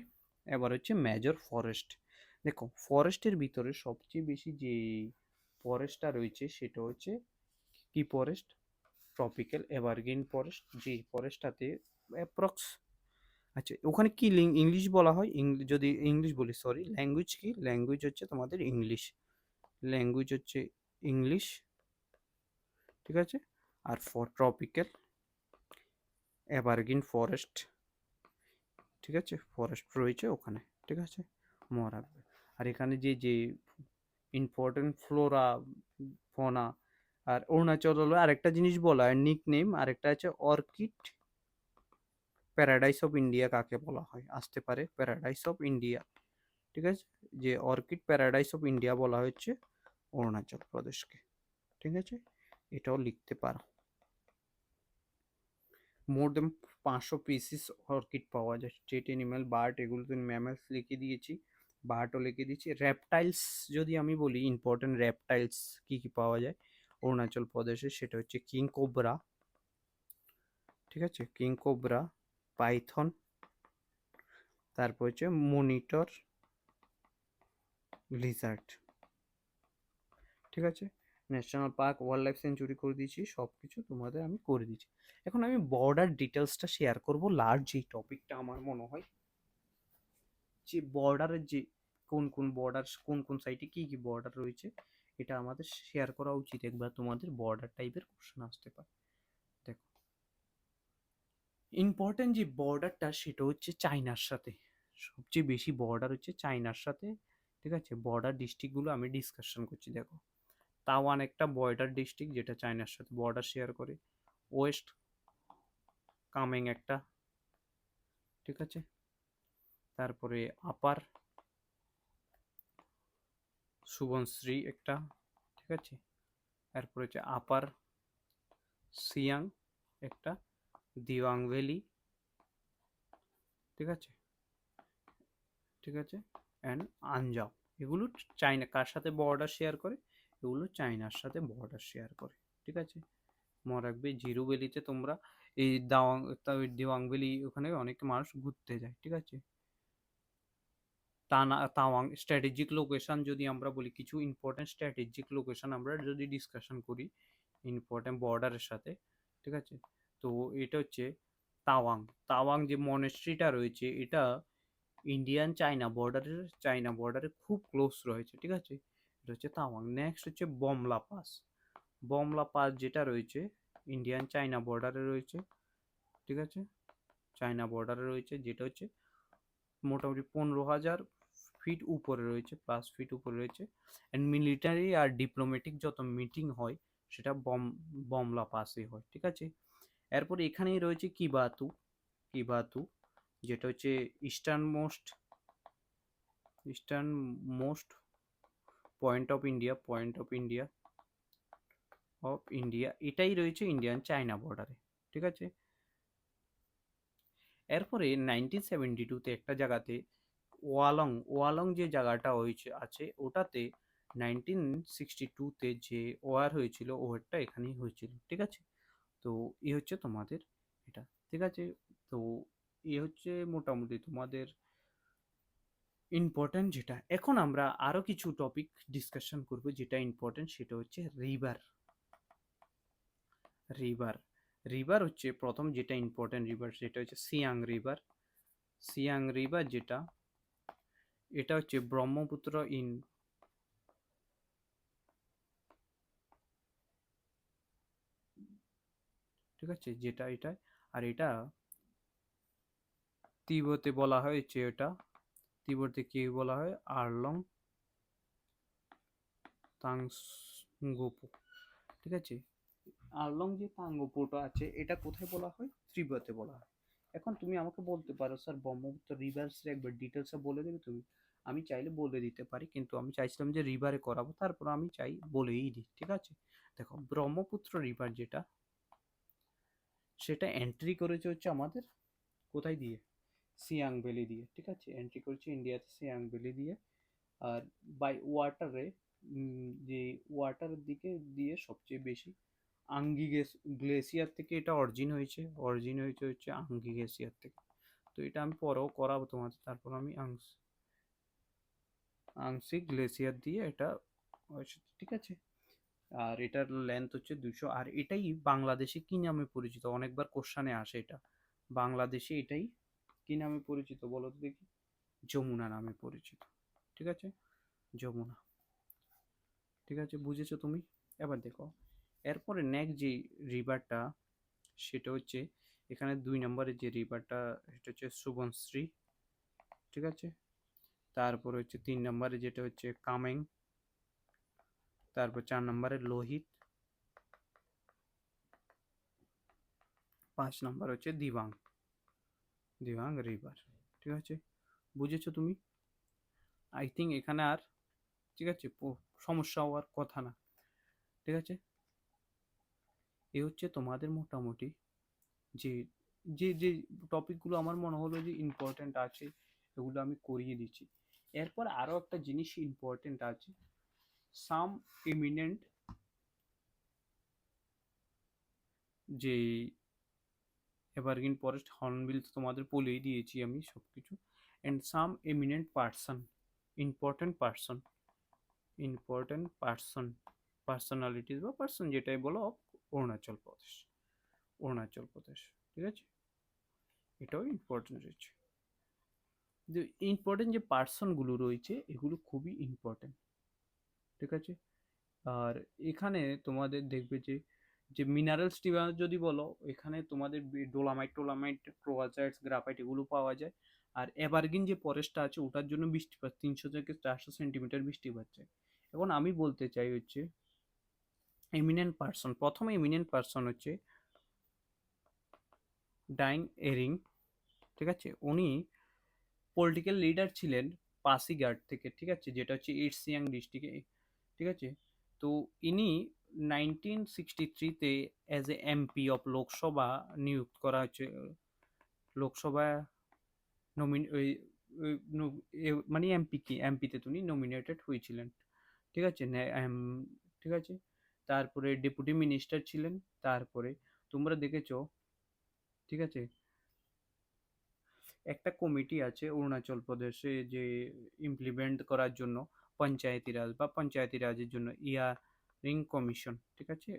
এবার হচ্ছে মেজর ফরেস্ট। দেখো ফরেস্টের ভিতরে সবচেয়ে বেশি যে ফরেস্টটা রয়েছে, সেটা হচ্ছে কি ফরেস্ট, ট্রপিক্যাল এভারগ্রিন ফরেস্ট। যে ফরেস্টটাতে অ্যাপ্রক্স, আচ্ছা ওখানে কি ইংলিশ বলা হয়, যদি ইংলিশ বলি, সরি, ল্যাঙ্গুয়েজ কি, ল্যাঙ্গুয়েজ হচ্ছে তোমাদের ইংলিশ, ল্যাঙ্গুয়েজ হচ্ছে ইংলিশ, ঠিক আছে। আর ফর ট্রপিক্যাল এভারগ্রিন ফরেস্ট, ঠিক আছে, ফরেস্ট রয়েছে ওখানে, ঠিক আছে, মনে রাখবে। আর এখানে যে ইম্পর্টেন্ট ফ্লোরা ফোনা, আর অরুণাচল হলো আরেকটা জিনিস বলা হয় নিক নেম, আরেকটা আছে অর্কিড প্যারাডাইস অফ ইন্ডিয়া কাকে বলা হয়, আসতে পারে প্যারাডাইস অফ ইন্ডিয়া, ঠিক আছে। যে অর্কিড প্যারাডাইস অফ ইন্ডিয়া বলা হচ্ছে অরুণাচল প্রদেশকে, ঠিক আছে, এটাও লিখতে পারো। মোর দেন 500 পিসিস অর্কিড পাওয়া যায়। স্টেট অ্যানিমাল, বার্ড, এগুলো তো ম্যামলস লিখে দিয়েছি, বার্ডও লিখে দিয়েছি। রেপটাইলস যদি আমি বলি, ইম্পর্টেন্ট রেপটাইলস কী কী পাওয়া যায় অরুণাচল প্রদেশে, সেটা হচ্ছে কিং কোবরা, ঠিক আছে, কিং কোবরা, পাইথন, তারপর হচ্ছে মনিটর লিজার্ড, ঠিক আছে। National park, wild life century করে দিয়েছি, সব কিছু তোমাদের আমি করে দিয়েছি। এখন আমি বর্ডার ডিটেলসটা শেয়ার করব, লার্জ এই টপিকটা আমার মনে হয় যে বর্ডারের যে কোন কোন বর্ডার, কোন কোন সাইটে কী কী বর্ডার রয়েছে, এটা আমাদের শেয়ার করা উচিত। একবার তোমাদের বর্ডার টাইপের কোশ্চেন আসতে পারে। দেখো, ইম্পর্টেন্ট যে বর্ডারটা সেটা হচ্ছে চায়নার সাথে, সবচেয়ে বেশি বর্ডার হচ্ছে চায়নার সাথে, ঠিক আছে। বর্ডার ডিস্ট্রিক্টগুলো আমি ডিসকাশন করছি। দেখো, তাওয়ান একটা বর্ডার ডিস্ট্রিক্ট যেটা চায়নার সাথে বর্ডার শেয়ার করে। ওয়েস্ট কামেং একটা, ঠিক আছে। তারপরে আপার সুবনশ্রী একটা, ঠিক আছে। তারপরে হচ্ছে আপার সিয়াং একটা, দিওয়াং ভ্যালি, ঠিক আছে, ঠিক আছে, অ্যান্ড আনজাও। এগুলো চায়না কার সাথে বর্ডার শেয়ার করে, এগুলো চায়নার সাথে বর্ডার শেয়ার করে, ঠিক আছে। মনে রাখবে জিরো ভ্যালিতে তোমরা এই দিওয়াং ভ্যালি, ওখানে অনেক মানুষ ঘুরতে যায়, ঠিক আছে। তাওয়াং স্ট্র্যাটেজিক লোকেশন যদি আমরা বলি, কিছু ইম্পর্টেন্ট স্ট্র্যাটেজিক লোকেশন আমরা যদি ডিসকাশন করি ইম্পর্টেন্ট বর্ডারের সাথে, ঠিক আছে। তো এটা হচ্ছে তাওয়াং। তাওয়াং যে মনেস্ট্রিটা রয়েছে, এটা চায়না বর্ডারের খুব ক্লোজ রয়েছে, ঠিক আছে। এটা হচ্ছে তাওয়াং। নেক্সট হচ্ছে বমলা পাস। বমলা পাস যেটা রয়েছে ইন্ডিয়ান চায়না বর্ডারে রয়েছে, ঠিক আছে, চায়না বর্ডারে রয়েছে, যেটা হচ্ছে মোটামুটি 15,000 ফিট উপরে রয়েছে, প্লাস ফিট উপরে রয়েছে। অ্যান্ড মিলিটারি আর ডিপ্লোম্যাটিক যত মিটিং হয় সেটা বমলা পাসে হয়, ঠিক আছে। এরপর এখানেই রয়েছে কিবাতু। কিবাতু যেটা হচ্ছে eastern most point of India, এটাই রয়েছে ইন্ডিয়ান চায়না বর্ডারে, ঠিক আছে। এরপরে 1972-তে একটা জায়গাতে ওয়ালং যে জায়গাটা আছে ওটাতে 1962-তে যে ওয়ার হয়েছিল, ওয়ারটা এখানেই হয়েছিল, ঠিক আছে। তো এ হচ্ছে তোমাদের এটা, ঠিক আছে। তো এ হচ্ছে মোটামুটি তোমাদের ইম্পর্ট্যান্ট যেটা। এখন আমরা আরো কিছু টপিক ডিসকাশন করব, যেটা ইম্পর্ট্যান্ট সেটা হচ্ছে রিভার। রিভার রিভার হচ্ছে প্রথম যেটা ইম্পর্ট্যান্ট রিভার, সেটা হচ্ছে সিয়াং রিভার। সিয়াং রিভার যেটা, এটা হচ্ছে ব্রহ্মপুত্র ঠিক আছে, যেটা এটা। আর এটা তিব্বতে বলা হয়েছে, এটা তিব্বতে কি বলা হয়, আরলং তাংগোপো, ঠিক আছে। আরলং যে তাঙ্গোপোটা আছে, এটা কোথায় বলা হয়, তিব্বতে বলা হয়। এখন তুমি আমাকে বলতে পারো, স্যার ব্রহ্মপুত্র রিভার্সের একবার ডিটেলসে বলে দেবে তুমি। আমি চাইলে বলে দিতে পারি, কিন্তু আমি চাইছিলাম যে রিভারে করাবো, তারপর আমি চাই বলেই দিই, ঠিক আছে। দেখো, ব্রহ্মপুত্র রিভার যেটা, সেটা এন্ট্রি করেছে হচ্ছে আমাদের কোথায় দিয়ে, সিয়াং ভ্যালি দিয়ে, ঠিক আছে। এন্ট্রি করেছে ইন্ডিয়াতে সিয়াং ভ্যালি দিয়ে। আর বাই ওয়াটারে, যে ওয়াটারের দিকে দিয়ে সবচেয়ে বেশি আঙ্গি গ্লেসিয়ার থেকে এটা অরিজিন হয়েছে হচ্ছে আঙ্গি গ্লেসিয়ার থেকে। তো এটা আমি পরেও করাবো তোমাদের, তারপর আমি আংশিক গ্লেসিয়ার দিয়ে এটা হয়েছে, ঠিক আছে। আর এটার লেন্থ হচ্ছে 200। আর এটাই বাংলাদেশে কি নামে পরিচিত, অনেকবার কোশ্চানে আসে এটা। বাংলাদেশে এটাই কি নামে পরিচিত বলো তো দেখি, যমুনা নামে পরিচিত, ঠিক আছে, যমুনা, ঠিক আছে, বুঝেছো তুমি। এবার দেখো, এরপরে নেক্সট যে রিভারটা, সেটা হচ্ছে এখানে 2 নম্বরের যে রিভারটা, সেটা হচ্ছে সুবনশ্রী, ঠিক আছে। তারপর হচ্ছে 3 নম্বরে যেটা হচ্ছে কামেং, তারপর 4 নম্বরে লোহিত, 5 নম্বর হচ্ছে দিবাং রিভার, ঠিক আছে, বুঝেছো তুমি। আই থিঙ্ক এখানে আর, ঠিক আছে, সমস্যা হওয়ার কথা না, ঠিক আছে। এ হচ্ছে তোমাদের মোটামুটি যে যে যে টপিকগুলো আমার মনে হলো যে ইম্পর্ট্যান্ট আছে এগুলো আমি করিয়ে দিচ্ছি। এরপর আরও একটা জিনিস ইম্পর্ট্যান্ট আছে, সাম এমিনেন্ট, যে এভারগ্রিন ফরেস্ট হর্নবিল তো তোমাদের বলেই দিয়েছি আমি সব কিছু। And some eminent person, important person, important person, personalities বা পার্সন যেটাই বলো অফ অরুণাচল প্রদেশ, অরুণাচল প্রদেশ, ঠিক আছে, এটাও ইম্পর্টেন্ট রয়েছে। যে ইম্পর্টেন্ট যে পার্সনগুলো রয়েছে এগুলো খুবই ইম্পর্টেন্ট, ঠিক আছে। আর এখানে তোমাদের দেখবে যে যে মিনারেলস যদি বলো, এখানে তোমাদের ডোলামাইট টোলামাইট ক্রোয়াজাইটস গ্রাফাইট এগুলো পাওয়া যায়। আর এভারগ্রিন যে ফরেস্টটা আছে ওটার জন্য বৃষ্টিপাত 300 থেকে 400 সেন্টিমিটার বৃষ্টিপাত চাই। এখন আমি বলতে চাই হচ্ছে এমিনেন্ট পার্সন, প্রথমে এমিনেন্ট পার্সন হচ্ছে ডাইন এরিং, ঠিক আছে। উনি পলিটিক্যাল লিডার ছিলেন পাসিঘাট থেকে, ঠিক আছে, যেটা হচ্ছে ইস্ট সিয়াং ডিস্ট্রিক্টে, ঠিক আছে। তো ইনি 1963-তে as a MP of Lok Sabha নিযুক্ত করা হচ্ছে, লোকসভা নমিন ওই মানে এমপি কি এমপিতে তিনি নমিনেটেড হয়েছিলেন, ঠিক আছে। ঠিক আছে, তারপরে ডেপুটি মিনিস্টার ছিলেন, তারপরে তোমরা দেখেছো, ঠিক আছে, একটা কমিটি আছে অরুণাচল প্রদেশে যে ইমপ্লিমেন্ট করার জন্য পঞ্চায়েতি রাজ বা পঞ্চায়েতি রাজের জন্য ইয়ারিং কমিশন, ঠিক আছে।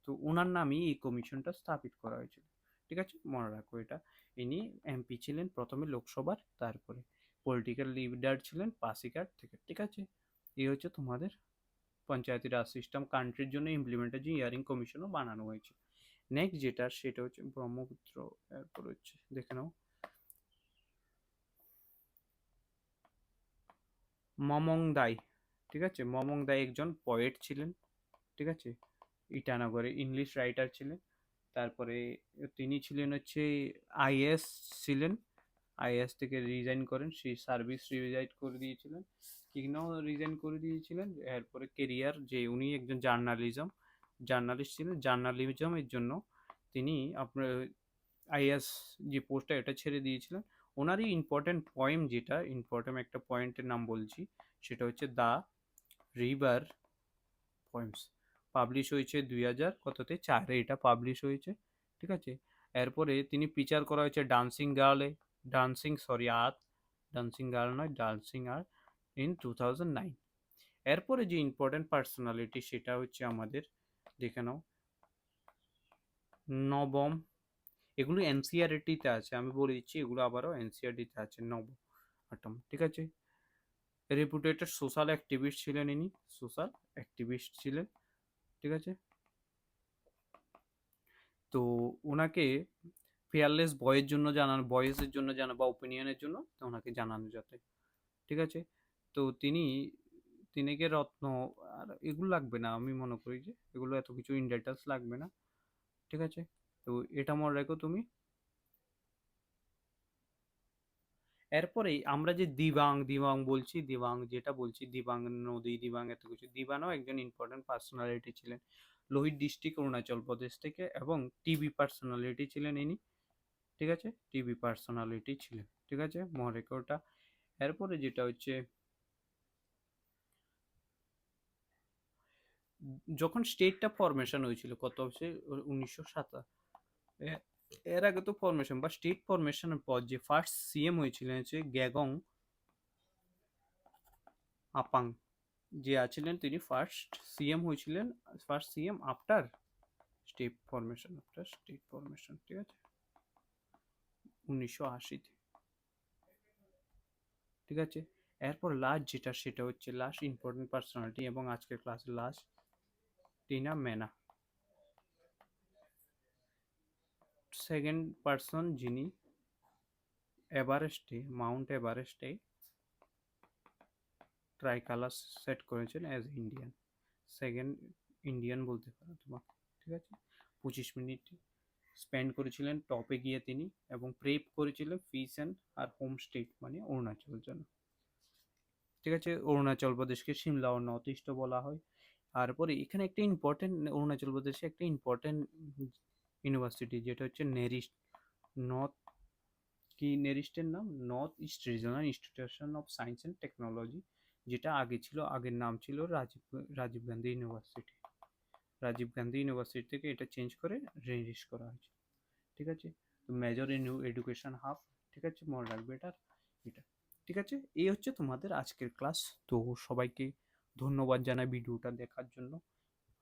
তো ওনার নামই এই কমিশনটা স্থাপিত করা হয়েছিল, ঠিক আছে, মনে রাখো এটা। ইনি এমপি ছিলেন প্রথমে লোকসভার, তারপরে পলিটিক্যাল লিডার ছিলেন পাসিঘাট থেকে, ঠিক আছে। এই হচ্ছে তোমাদের পঞ্চায়েতি রাজ সিস্টেম কান্ট্রির জন্য ইমপ্লিমেন্টের যে ইয়ারিং কমিশনও বানানো হয়েছে। নেক্সট যেটা সেটা হচ্ছে ব্রহ্মপুত্র, এরপর হচ্ছে দেখে নাও মমং দাই, ঠিক আছে। মমং দাই একজন পোয়েট ছিলেন, ঠিক আছে, ইটানগরে ইংলিশ রাইটার ছিলেন। তারপরে তিনি ছিলেন হচ্ছে আইএস ছিলেন, আইএস থেকে রিজাইন করেন, সেই সার্ভিস রিজাইন করে দিয়েছিলেন, কেন রিজাইন করে দিয়েছিলেন, এরপরে কেরিয়ার যে উনি একজন জার্নালিস্ট ছিলেন, জার্নালিজমের জন্য তিনি আপনার আইএস যে পোস্টটা এটা ছেড়ে দিয়েছিলেন। ওনারই ইম্পর্টেন্ট পয়েম, যেটা ইম্পর্টেন্ট একটা পয়েন্টের নাম বলছি, সেটা হচ্ছে দ্য রিভার পয়েমস, পাবলিশ হয়েছে 2004 এটা পাবলিশ হয়েছে, ঠিক আছে। এরপরে তিনি ফিচার করা হয়েছে ডান্সিং গার্লে, আর্থ, ডান্সিং গার্ল নয়, ডান্সিং আর্থ ইন 2009। এরপরে যে ইম্পর্টেন্ট পার্সোনালিটি সেটা হচ্ছে আমাদের দেখে নাও নবম, এগুলো এনসিআরটিতে আছে, আমি বলে দিচ্ছি এগুলো আবারও এনসিআরটিতে আছে, আটম, ঠিক আছে। রেপুটেটেড সোশ্যাল অ্যাক্টিভিস্ট ছিলেন ইনি, সোশ্যাল অ্যাক্টিভিস্ট ছিলেন, ঠিক আছে। তো ওনাকে ফেয়ারলেস ভয়েসের জন্য জানা বা ওপিনিয়নের জন্য ওনাকে জানানো যাতে, ঠিক আছে। তো তিনিকে রত্ন, আর এগুলো লাগবে না, আমি মনে করি যে এগুলো এত কিছু ইন ডিটেলস লাগবে না, ঠিক আছে। তো এটা মনে রাখো তুমি। এরপরেই আমরা যে দিবাং বলছি, যেটা বলছি দিবাং নদী, দিবাং এত কিছু, দিবানও একজন ইম্পর্টেন্ট পার্সোনালিটি ছিলেন লোহিত ডিস্ট্রিক্ট অরুণাচল প্রদেশ থেকে, এবং টিভি পার্সোনালিটি ছিলেন ইনি, ঠিক আছে, টিভি পার্সোনালিটি ছিলেন, ঠিক আছে, মনে রেখো ওটা। এরপরে যেটা হচ্ছে যখন স্টেটটা ফরমেশন হয়েছিল কত হচ্ছে 1907, এর আগে তো ফরমেশন বা স্টেট ফরমেশনের পর যে ফার্স্ট সিএম হয়েছিলেন হচ্ছে গ্যাগং আপাং, যে আছিলেন তিনি ফার্স্ট সিএম হয়েছিলেন, first CM after state formation, ঠিক আছে, 1980-তে, ঠিক আছে। এরপর লাস্ট যেটা সেটা হচ্ছে লাস্ট ইম্পর্টেন্ট পার্সোনালিটি এবং আজকের ক্লাসের লাস্ট, টিনা মেনা, সেকেন্ড পার্সন যিনি মাউন্ট এভারেস্টে ট্রাইকালার সেট করেছেন অ্যাজ ইন্ডিয়ান, সেকেন্ড ইন্ডিয়ান বলতে পারো তোমাকে, ঠিক আছে। 25 মিনিট স্পেন্ড করেছিলেন টপে গিয়ে তিনি, এবং প্রেপ করেছিলেন ফিস অ্যান্ড আর হোম স্টেট মানে অরুণাচল জন্য, ঠিক আছে। অরুণাচল প্রদেশকে সিমলা ও নর্থ ইস্টও বলা হয়। তারপরে এখানে একটা ইম্পর্টেন্ট, অরুণাচল প্রদেশে একটা ইম্পর্টেন্ট ইউনিভার্সিটি যেটা হচ্ছে নেরিস্ট, নর্থ কি নেরিস্টের নাম north east regional institution of science and technology, যেটা আগে ছিল, আগের নাম ছিল রাজীব গান্ধী ইউনিভার্সিটি। রাজীব গান্ধী ইউনিভার্সিটি থেকে এটা চেঞ্জ করে রেজিস্ট করা হয়েছে। ঠিক আছে, তো মেজর ইন এডুকেশন হাফ, ঠিক আছে, মনে রাখবে এটা। ঠিক আছে, এই হচ্ছে তোমাদের আজকের ক্লাস। তো সবাইকে ধন্যবাদ জানাই ভিডিওটা দেখার জন্য।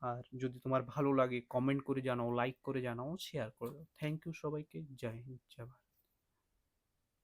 আর যদি তোমার ভালো লাগে কমেন্ট করে জানাও, লাইক করে জানাও, শেয়ার করে দাও। থ্যাংক ইউ সবাইকে। জয় হিন্দ, জয় ভারত।